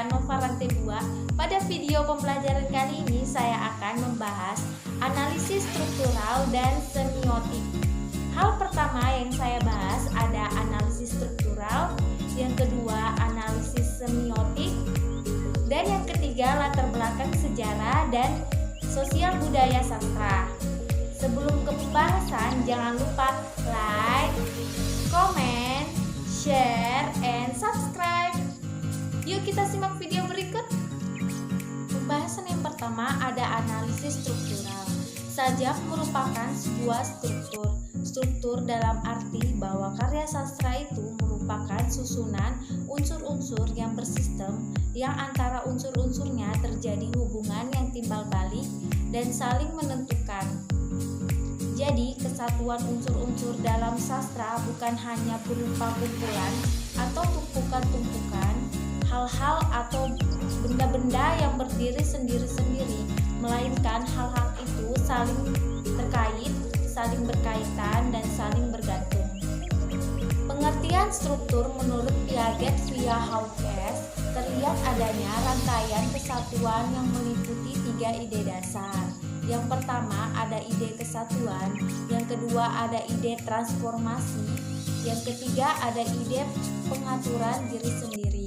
saya Nova Rantai 2. Pada video pembelajaran kali ini saya akan membahas analisis struktural dan semiotik. Hal pertama yang saya bahas ada analisis struktural, yang kedua analisis semiotik, dan yang ketiga latar belakang sejarah dan sosial budaya sastra. Sebelum ke pembahasan, jangan lupa like, comment, share, and subscribe. Yuk kita simak video berikut. Pembahasan yang pertama ada analisis struktural. Sajak merupakan sebuah struktur dalam arti bahwa karya sastra itu merupakan susunan unsur-unsur yang bersistem, yang antara unsur-unsurnya terjadi hubungan yang timbal balik dan saling menentukan. Jadi, kesatuan unsur-unsur dalam sastra bukan hanya berupa kumpulan atau tumpukan-tumpukan hal-hal atau benda-benda yang berdiri sendiri-sendiri, melainkan hal-hal itu saling terkait, saling berkaitan, dan saling bergantung. Pengertian struktur menurut Piaget via Hawkes terlihat adanya rangkaian kesatuan yang meliputi 3 ide dasar. Yang pertama ada ide kesatuan, yang kedua ada ide transformasi, yang ketiga ada ide pengaturan diri sendiri.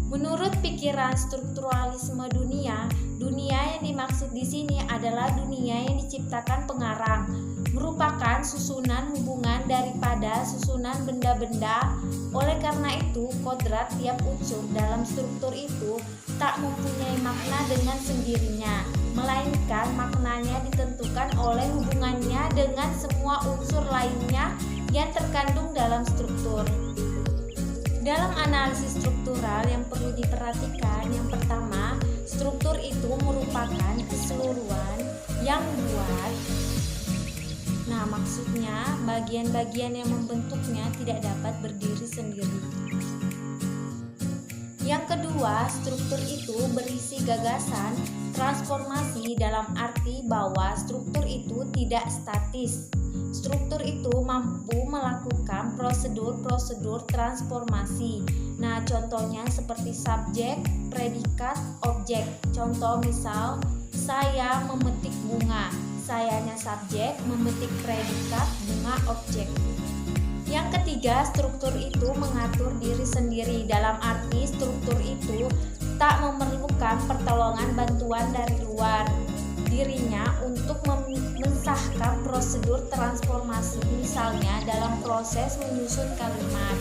Menurut pikiran strukturalisme dunia yang dimaksud di sini adalah dunia yang diciptakan pengarang, merupakan susunan hubungan daripada susunan benda-benda. Oleh karena itu, kodrat tiap unsur dalam struktur itu tak mempunyai makna dengan sendirinya, melainkan maknanya ditentukan oleh hubungannya dengan semua unsur lainnya yang terkandung dalam struktur. Dalam analisis struktural yang perlu diperhatikan, yang pertama, struktur itu merupakan keseluruhan yang buat. Nah, maksudnya bagian-bagian yang membentuknya tidak dapat berdiri sendiri. Yang kedua, struktur itu berisi gagasan transformasi dalam arti bahwa struktur itu tidak statis. Struktur itu mampu melakukan prosedur-prosedur transformasi. Nah, contohnya seperti subjek, predikat, objek. Contoh misal, saya memetik bunga. Sayanya subjek, memetik predikat, bunga objek. Yang ketiga, struktur itu mengatur diri sendiri. Dalam arti struktur itu tak memerlukan pertolongan bantuan dari luar dirinya untuk mensahkan prosedur transformasi, misalnya dalam proses menyusun kalimat.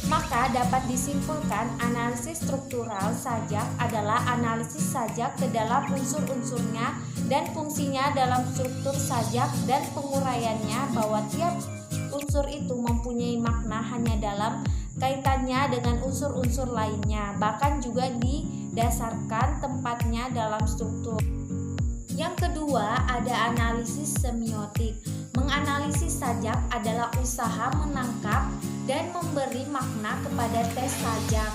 Maka dapat disimpulkan analisis struktural sajak adalah analisis sajak ke dalam unsur-unsurnya dan fungsinya dalam struktur sajak dan penguraiannya bahwa tiap unsur itu mempunyai makna hanya dalam kaitannya dengan unsur-unsur lainnya, bahkan juga didasarkan tempatnya dalam struktur. Yang kedua ada analisis semiotik. Menganalisis sajak adalah usaha menangkap dan memberi makna kepada teks sajak.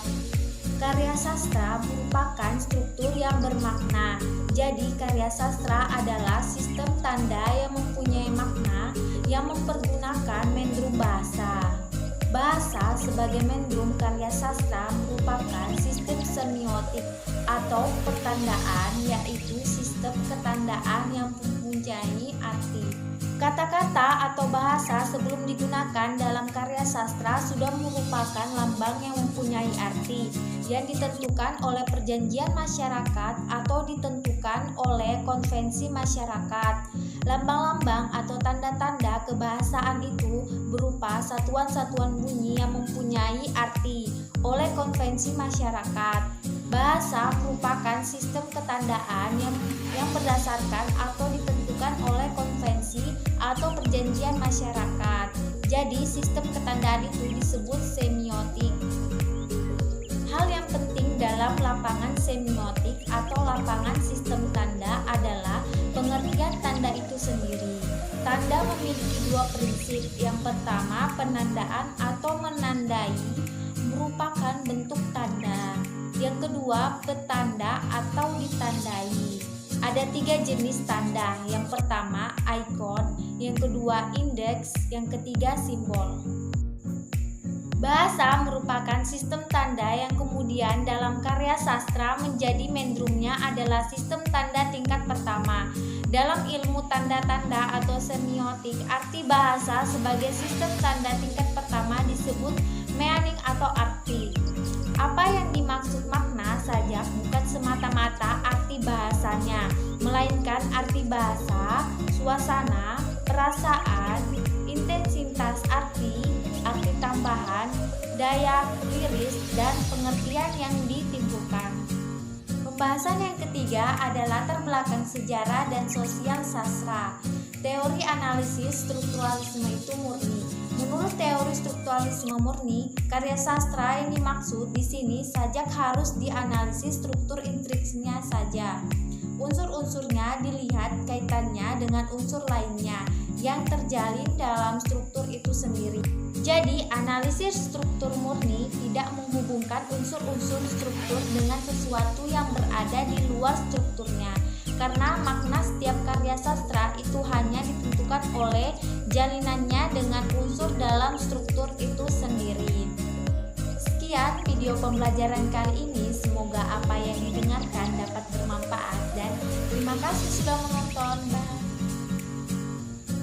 Karya sastra merupakan struktur yang bermakna. Jadi karya sastra adalah sistem tanda yang mempunyai makna yang mempergunakan mendrum bahasa. Bahasa sebagai mendrum karya sastra merupakan sistem semiotik atau pertandaan, yaitu sistem ketandaan yang mempunyai arti. Kata-kata atau bahasa sebelum digunakan dalam karya sastra sudah merupakan lambang yang mempunyai arti yang ditentukan oleh perjanjian masyarakat atau ditentukan oleh konvensi masyarakat. Lambang-lambang atau tanda-tanda kebahasaan itu berupa satuan-satuan bunyi yang mempunyai arti oleh konvensi masyarakat. Bahasa merupakan sistem ketandaan yang berdasarkan atau ditentukan oleh konvensi atau perjanjian masyarakat. Jadi sistem ketandaan itu disebut semiotik. Hal yang penting dalam lapangan semiotik atau lapangan sistem tanda adalah pengertian tanda itu sendiri. Tanda memiliki 2 prinsip. Yang pertama, penandaan atau menandai merupakan bentuk tanda. Yang kedua, petanda atau ditandai. Ada 3 jenis tanda. Yang pertama, ikon, yang kedua, indeks, yang ketiga, simbol. Bahasa merupakan sistem tanda yang kemudian dalam karya sastra menjadi mendrumnya adalah sistem tanda tingkat pertama. Dalam ilmu tanda-tanda atau semiotik, arti bahasa sebagai sistem tanda tingkat pertama disebut meaning atau arti. Apa yang dimaksud makna saja, bukan semata-mata arti bahasanya, melainkan arti bahasa, suasana, perasaan, intensitas arti tambahan, daya liris, dan pengertian yang ditimbulkan. Pembahasan yang ketiga adalah latar belakang sejarah dan sosial sastra. Teori analisis strukturalisme itu murni. Menurut teori strukturalisme murni, karya sastra yang dimaksud di sini sajak harus dianalisis struktur intrinsiknya saja. Unsur-unsurnya dilihat kaitannya dengan unsur lainnya yang terjalin dalam struktur itu sendiri. Jadi, analisis struktur murni tidak menghubungkan unsur-unsur struktur dengan sesuatu yang berada di luar strukturnya, karena makna setiap karya sastra itu hanya ditentukan oleh jalinannya dengan unsur dalam struktur itu sendiri. Sekian video pembelajaran kali ini, semoga apa yang didengarkan dapat bermanfaat dan terima kasih sudah menonton. Bye.